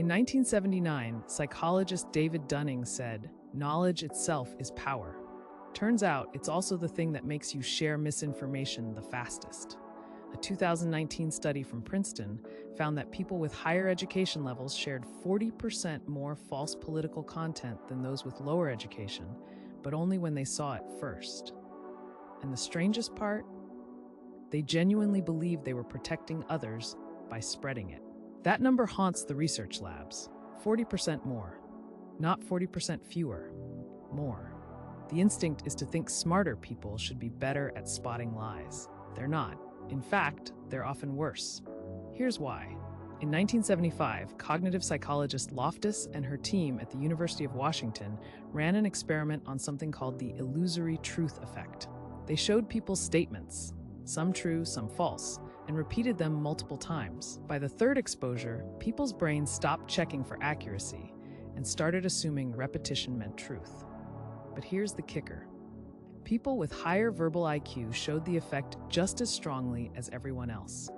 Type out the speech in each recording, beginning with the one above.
In 1979, psychologist David Dunning said, "Knowledge itself is power." Turns out, it's also the thing that makes you share misinformation the fastest. A 2019 study from Princeton found that people with higher education levels shared 40% more false political content than those with lower education, but only when they saw it first. And the strangest part? They genuinely believed they were protecting others by spreading it. That number haunts the research labs. 40% more. Not 40% fewer. More. The instinct is to think smarter people should be better at spotting lies. They're not. In fact, they're often worse. Here's why. In 1975, cognitive psychologist Loftus and her team at the University of Washington ran an experiment on something called the illusory truth effect. They showed people statements, some true, some false, and repeated them multiple times. By the third exposure, people's brains stopped checking for accuracy and started assuming repetition meant truth. But here's the kicker. People with higher verbal IQ showed the effect just as strongly as everyone else.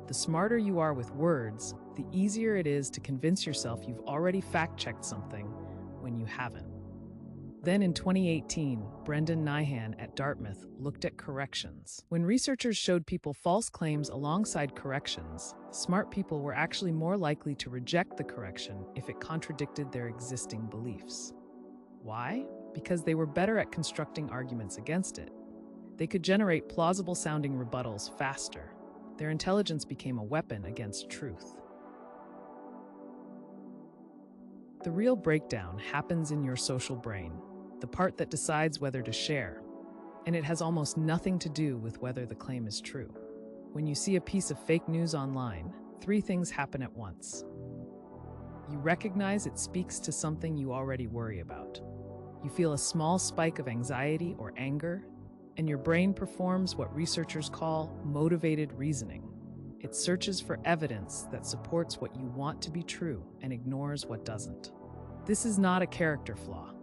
The smarter you are with words, the easier it is to convince yourself you've already fact-checked something when you haven't. Then in 2018, Brendan Nyhan at Dartmouth looked at corrections. When researchers showed people false claims alongside corrections, smart people were actually more likely to reject the correction if it contradicted their existing beliefs. Why? Because they were better at constructing arguments against it. They could generate plausible-sounding rebuttals faster. Their intelligence became a weapon against truth. The real breakdown happens in your social brain, the part that decides whether to share, and it has almost nothing to do with whether the claim is true. When you see a piece of fake news online, three things happen at once. You recognize it speaks to something you already worry about. You feel a small spike of anxiety or anger, and your brain performs what researchers call motivated reasoning. It searches for evidence that supports what you want to be true and ignores what doesn't. This is not a character flaw.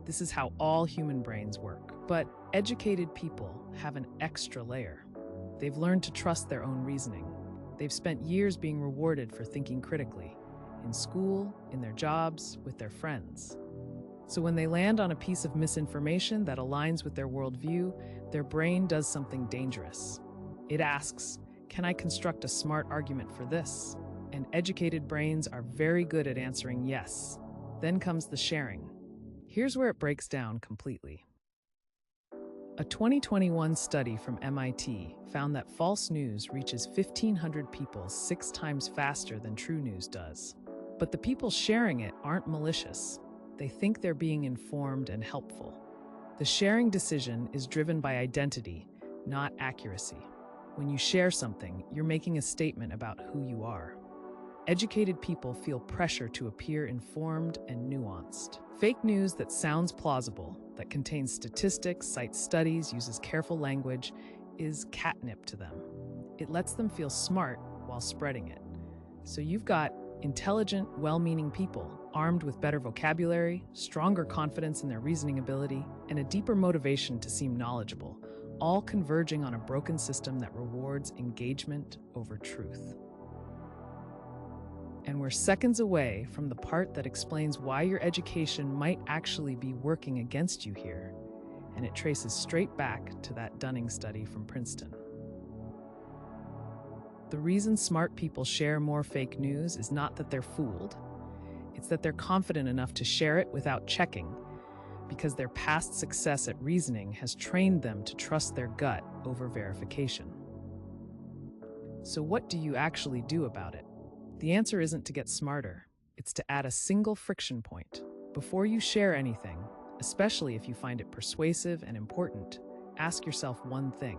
This is how all human brains work. But educated people have an extra layer. They've learned to trust their own reasoning. They've spent years being rewarded for thinking critically, in school, in their jobs, with their friends. So when they land on a piece of misinformation that aligns with their worldview, their brain does something dangerous. It asks, can I construct a smart argument for this? And educated brains are very good at answering yes. Then comes the sharing. Here's where it breaks down completely. A 2021 study from MIT found that false news reaches 1,500 people 6 times faster than true news does. But the people sharing it aren't malicious. They think they're being informed and helpful. The sharing decision is driven by identity, not accuracy. When you share something, you're making a statement about who you are. Educated people feel pressure to appear informed and nuanced. Fake news that sounds plausible, that contains statistics, cites studies, uses careful language, is catnip to them. It lets them feel smart while spreading it. So you've got intelligent, well-meaning people, armed with better vocabulary, stronger confidence in their reasoning ability, and a deeper motivation to seem knowledgeable, all converging on a broken system that rewards engagement over truth. And we're seconds away from the part that explains why your education might actually be working against you here, and it traces straight back to that Dunning study from Princeton. The reason smart people share more fake news is not that they're fooled. It's that they're confident enough to share it without checking, because their past success at reasoning has trained them to trust their gut over verification. So what do you actually do about it? The answer isn't to get smarter. It's to add a single friction point. Before you share anything, especially if you find it persuasive and important, ask yourself one thing.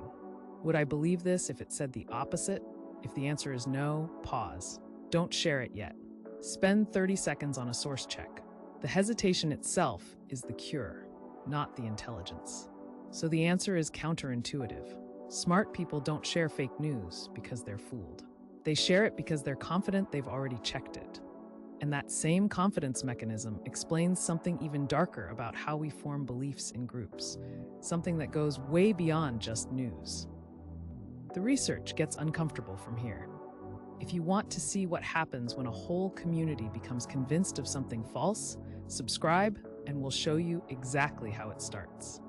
Would I believe this if it said the opposite? If the answer is no, pause. Don't share it yet. Spend 30 seconds on a source check. The hesitation itself is the cure, not the intelligence. So the answer is counterintuitive. Smart people don't share fake news because they're fooled. They share it because they're confident they've already checked it. And that same confidence mechanism explains something even darker about how we form beliefs in groups, something that goes way beyond just news. The research gets uncomfortable from here. If you want to see what happens when a whole community becomes convinced of something false, subscribe and we'll show you exactly how it starts.